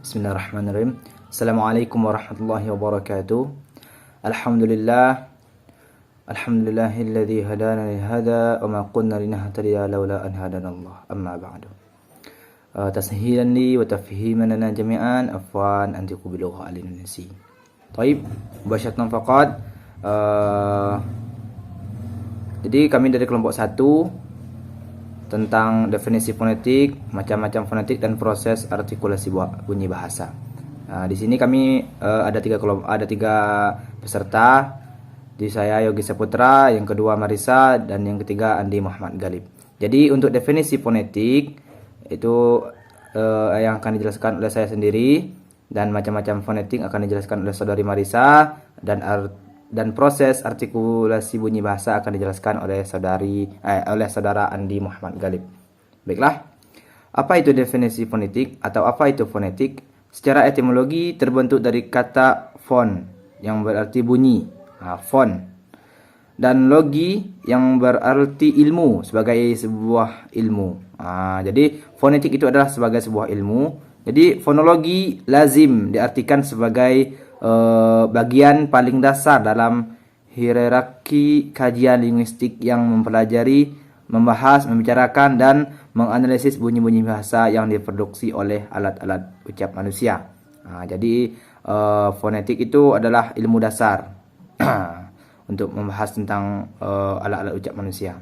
Bismillahirrahmanirrahim. Assalamualaikum warahmatullahi wabarakatuh. Alhamdulillah. Alhamdulillahilladzi hadana li hada wa ma kunna linahtadiya laula an hadanallah. Amma ba'du. Tashilan li wa tafhiman lana jami'an afwan an taqbilu alina nasi. Baik, mubasyaratan faqat. Jadi kami dari kelompok 1 tentang definisi fonetik, macam-macam fonetik dan proses artikulasi bunyi bahasa. Di sini kami ada tiga peserta. Di saya Yogi Saputra, yang kedua Marisa, dan yang ketiga Andi Muhammad Galib. Jadi untuk definisi fonetik itu yang akan dijelaskan oleh saya sendiri, dan macam-macam fonetik akan dijelaskan oleh saudari Marisa, dan proses artikulasi bunyi bahasa akan dijelaskan oleh saudara Andi Muhammad Galib. Baiklah, apa itu definisi fonetik atau apa itu fonetik? Secara etimologi terbentuk dari kata fon yang berarti bunyi, fon, dan logi yang berarti ilmu, sebagai sebuah ilmu. Jadi fonetik itu adalah sebagai sebuah ilmu. Jadi fonologi lazim diartikan sebagai bagian paling dasar dalam hierarki kajian linguistik yang mempelajari, membahas, membicarakan, dan menganalisis bunyi-bunyi bahasa yang diproduksi oleh alat-alat ucap manusia. Jadi fonetik itu adalah ilmu dasar untuk membahas tentang alat-alat ucap manusia.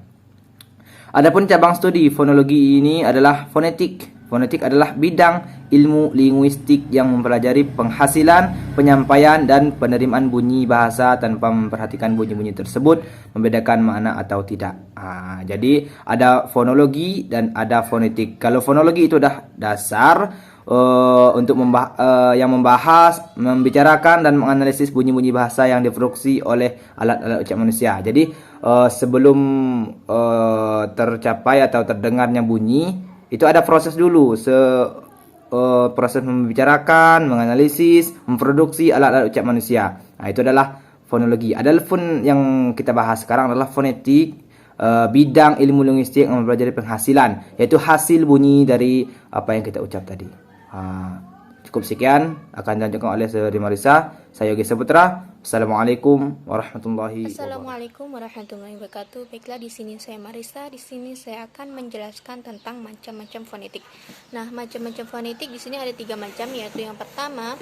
Adapun cabang studi fonologi ini adalah fonetik. Fonetik adalah bidang ilmu linguistik yang mempelajari penghasilan, penyampaian, dan penerimaan bunyi bahasa tanpa memperhatikan bunyi-bunyi tersebut membedakan makna atau tidak. Jadi ada fonologi dan ada fonetik. Kalau fonologi itu dah dasar untuk yang membahas, membicarakan, dan menganalisis bunyi-bunyi bahasa yang diproduksi oleh alat-alat ucap manusia. Jadi sebelum tercapai atau terdengarnya bunyi, itu ada proses dulu, proses membicarakan, menganalisis, memproduksi alat-alat ucap manusia. Itu adalah fonologi. Adapun yang kita bahas sekarang adalah fonetik, bidang ilmu linguistik yang mempelajari penghasilan, yaitu hasil bunyi dari apa yang kita ucap tadi. Cukup sekian, akan dilanjutkan oleh saudari Marisa. Saya Yogi Saputra. Assalamualaikum warahmatullahi wabarakatuh. Baiklah, di sini saya Marisa. Di sini saya akan menjelaskan tentang macam-macam fonetik. Nah, macam-macam fonetik di sini ada 3 macam, yaitu yang pertama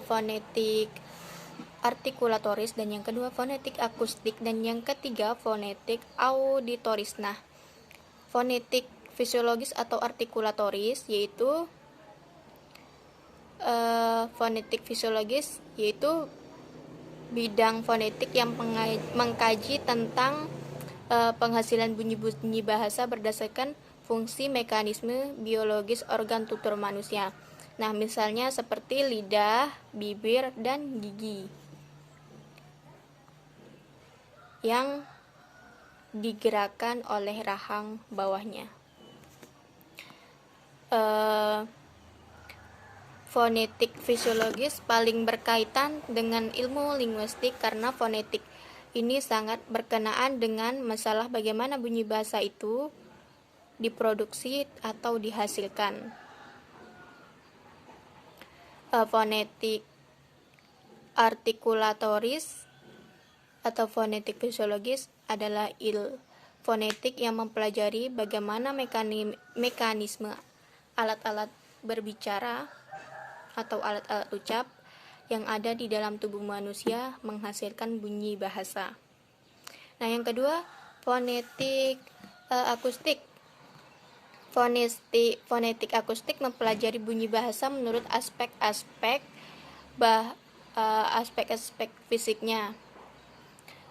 fonetik artikulatoris, dan yang kedua fonetik akustik, dan yang ketiga fonetik auditoris. Nah, fonetik fisiologis atau artikulatoris yaitu fonetik fisiologis yaitu bidang fonetik yang mengkaji tentang penghasilan bunyi-bunyi bahasa berdasarkan fungsi mekanisme biologis organ tutur manusia. Nah, misalnya seperti lidah, bibir, dan gigi yang digerakkan oleh rahang bawahnya. Fonetik fisiologis paling berkaitan dengan ilmu linguistik karena fonetik ini sangat berkenaan dengan masalah bagaimana bunyi bahasa itu diproduksi atau dihasilkan. Fonetik artikulatoris atau fonetik fisiologis adalah fonetik yang mempelajari bagaimana mekanisme alat-alat berbicara atau alat-alat ucap yang ada di dalam tubuh manusia menghasilkan bunyi bahasa. Nah, yang kedua, fonetik akustik. Fonetik akustik mempelajari bunyi bahasa menurut aspek-aspek fisiknya.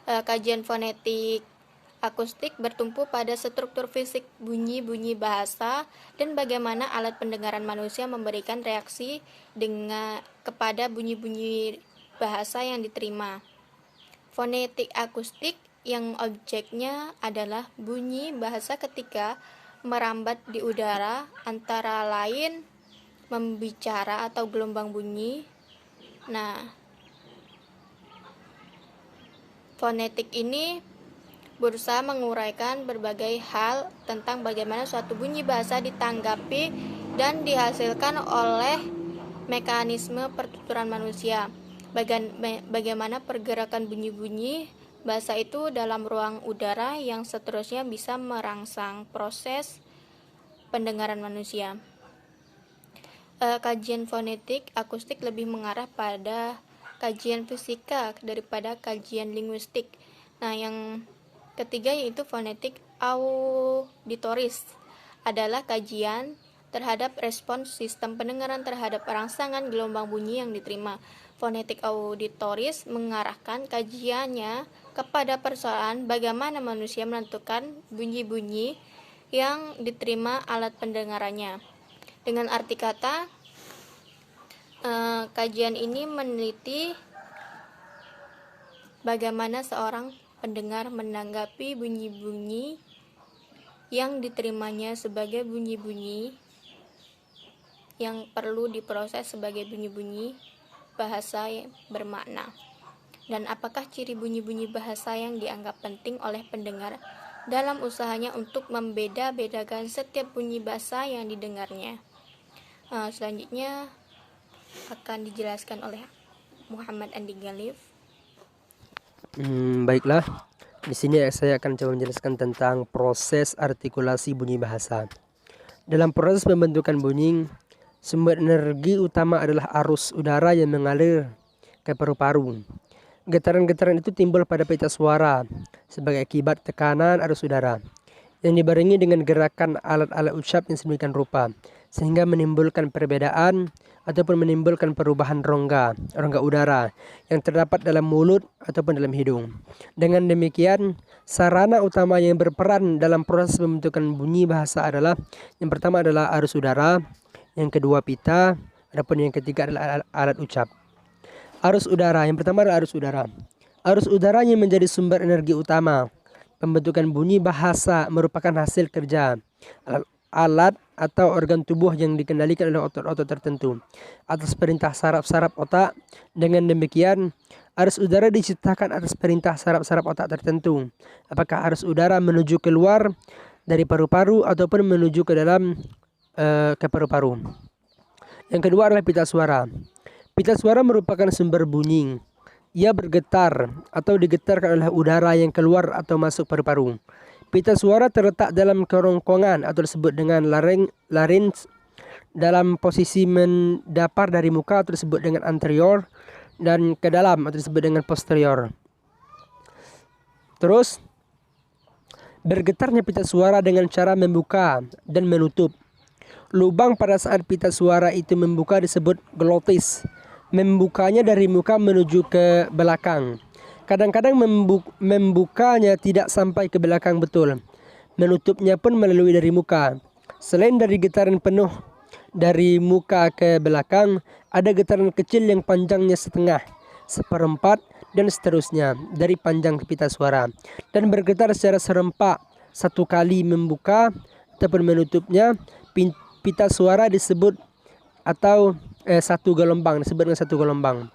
Kajian fonetik akustik bertumpu pada struktur fisik bunyi-bunyi bahasa dan bagaimana alat pendengaran manusia memberikan reaksi kepada bunyi-bunyi bahasa yang diterima. Fonetik akustik yang objeknya adalah bunyi bahasa ketika merambat di udara, antara lain membicara atau gelombang bunyi. Nah, fonetik ini berusaha menguraikan berbagai hal tentang bagaimana suatu bunyi bahasa ditanggapi dan dihasilkan oleh mekanisme pertuturan manusia. Bagaimana pergerakan bunyi-bunyi bahasa itu dalam ruang udara yang seterusnya bisa merangsang proses pendengaran manusia. Kajian fonetik akustik lebih mengarah pada kajian fisika daripada kajian linguistik. Nah, yang ketiga yaitu fonetik auditoris adalah kajian terhadap respons sistem pendengaran terhadap rangsangan gelombang bunyi yang diterima. Fonetik auditoris mengarahkan kajiannya kepada persoalan bagaimana manusia menentukan bunyi-bunyi yang diterima alat pendengarannya. Dengan arti kata, kajian ini meneliti bagaimana seorang pendengar menanggapi bunyi-bunyi yang diterimanya sebagai bunyi-bunyi yang perlu diproses sebagai bunyi-bunyi bahasa yang bermakna, dan apakah ciri bunyi-bunyi bahasa yang dianggap penting oleh pendengar dalam usahanya untuk membeda-bedakan setiap bunyi bahasa yang didengarnya. Selanjutnya akan dijelaskan oleh Muhammad Andi Galif. Baiklah, di sini saya akan coba menjelaskan tentang proses artikulasi bunyi bahasa. Dalam proses pembentukan bunyi, sumber energi utama adalah arus udara yang mengalir ke paru-paru. Getaran-getaran itu timbul pada pita suara sebagai akibat tekanan arus udara yang dibarengi dengan gerakan alat-alat ucap yang sedemikian rupa, sehingga menimbulkan perbedaan ataupun menimbulkan perubahan rongga udara yang terdapat dalam mulut ataupun dalam hidung. Dengan demikian, sarana utama yang berperan dalam proses pembentukan bunyi bahasa adalah, yang pertama adalah arus udara, yang kedua pita, adapun yang ketiga adalah alat ucap. Arus udara, yang pertama adalah arus udara. Arus udara yang menjadi sumber energi utama pembentukan bunyi bahasa merupakan hasil kerja alat atau organ tubuh yang dikendalikan oleh otot-otot tertentu atas perintah saraf-saraf otak. Dengan demikian, arus udara diciptakan atas perintah saraf-saraf otak tertentu. Apakah arus udara menuju keluar dari paru-paru ataupun menuju ke dalam ke paru-paru. Yang kedua adalah pita suara. Pita suara merupakan sumber bunyi. Ia bergetar atau digetarkan oleh udara yang keluar atau masuk paru-paru. Pita suara terletak dalam kerongkongan atau disebut dengan larynx dalam posisi mendapar dari muka atau disebut dengan anterior, dan ke dalam atau disebut dengan posterior. Terus, bergetarnya pita suara dengan cara membuka dan menutup. Lubang pada saat pita suara itu membuka disebut glotis. Membukanya dari muka menuju ke belakang. Kadang-kadang membukanya tidak sampai ke belakang betul. Menutupnya pun melalui dari muka. Selain dari getaran penuh dari muka ke belakang, ada getaran kecil yang panjangnya setengah, seperempat, dan seterusnya dari panjang pita suara, dan bergetar secara serempak satu kali membuka ataupun menutupnya. Pita suara disebut atau satu gelombang, disebut dengan satu gelombang.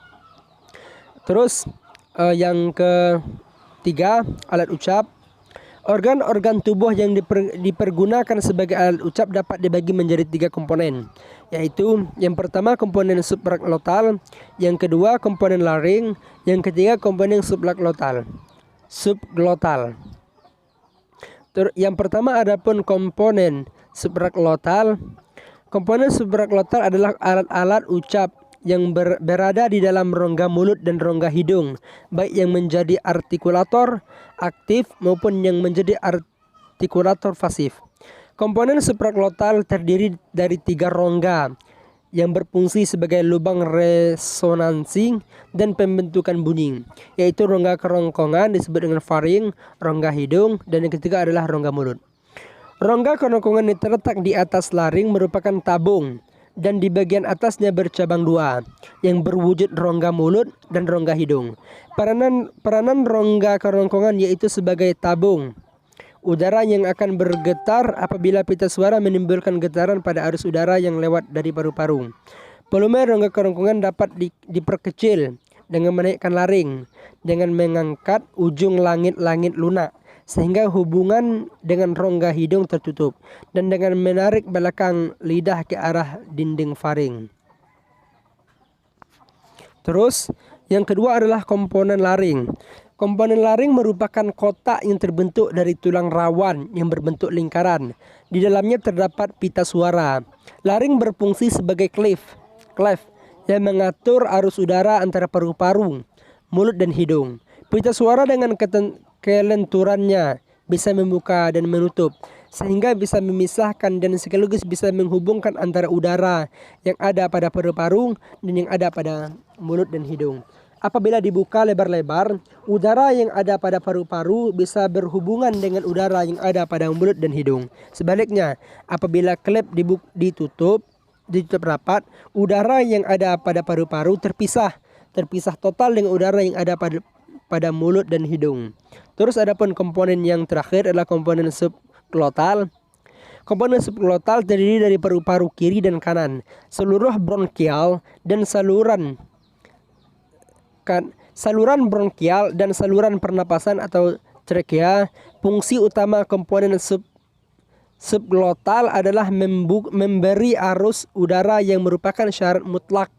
Terus yang ketiga, alat ucap. Organ-organ tubuh yang dipergunakan sebagai alat ucap dapat dibagi menjadi 3 komponen, yaitu yang pertama komponen supraglotal, yang kedua komponen laring, yang ketiga komponen subglotal. Yang pertama adapun komponen supraglotal. Komponen supraglotal adalah alat-alat ucap yang berada di dalam rongga mulut dan rongga hidung, baik yang menjadi artikulator aktif maupun yang menjadi artikulator pasif. Komponen supraglotal terdiri dari 3 rongga yang berfungsi sebagai lubang resonansi dan pembentukan bunyi, yaitu rongga kerongkongan disebut dengan faring, rongga hidung, dan yang ketiga adalah rongga mulut. Rongga kerongkongan yang terletak di atas laring merupakan tabung, dan di bagian atasnya bercabang 2 yang berwujud rongga mulut dan rongga hidung. Peranan rongga kerongkongan yaitu sebagai tabung udara yang akan bergetar apabila pita suara menimbulkan getaran pada arus udara yang lewat dari paru-paru. Volume rongga kerongkongan dapat diperkecil dengan menaikkan laring, dengan mengangkat ujung langit-langit lunak sehingga hubungan dengan rongga hidung tertutup, dan dengan menarik belakang lidah ke arah dinding faring. Terus yang kedua adalah komponen laring. Komponen laring merupakan kotak yang terbentuk dari tulang rawan yang berbentuk lingkaran. Di dalamnya terdapat pita suara. Laring berfungsi sebagai clef yang mengatur arus udara antara paru-paru, mulut dan hidung. Pita suara dengan kelenturannya bisa membuka dan menutup, sehingga bisa memisahkan dan sekaligus bisa menghubungkan antara udara yang ada pada paru-paru dan yang ada pada mulut dan hidung. Apabila dibuka lebar-lebar, udara yang ada pada paru-paru bisa berhubungan dengan udara yang ada pada mulut dan hidung. Sebaliknya, apabila klep ditutup rapat, udara yang ada pada paru-paru terpisah total dengan udara yang ada pada mulut dan hidung. Terus adapun komponen yang terakhir adalah komponen subglotal. Komponen subglotal terdiri dari paru-paru kiri dan kanan, seluruh bronkial dan saluran bronkial dan saluran pernapasan atau trakea. Fungsi utama komponen subglotal adalah memberi arus udara yang merupakan syarat mutlak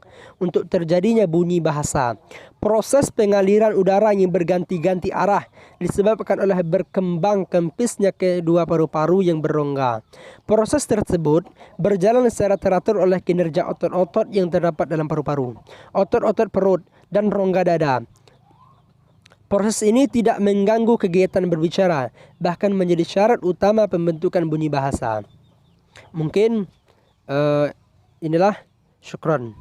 untuk terjadinya bunyi bahasa. Proses pengaliran udara yang berganti-ganti arah disebabkan oleh berkembang kempisnya kedua paru-paru yang berrongga. Proses tersebut berjalan secara teratur oleh kinerja otot-otot yang terdapat dalam paru-paru, otot-otot perut, dan rongga dada. Proses ini tidak mengganggu kegiatan berbicara, bahkan menjadi syarat utama pembentukan bunyi bahasa. Mungkin inilah, syukron.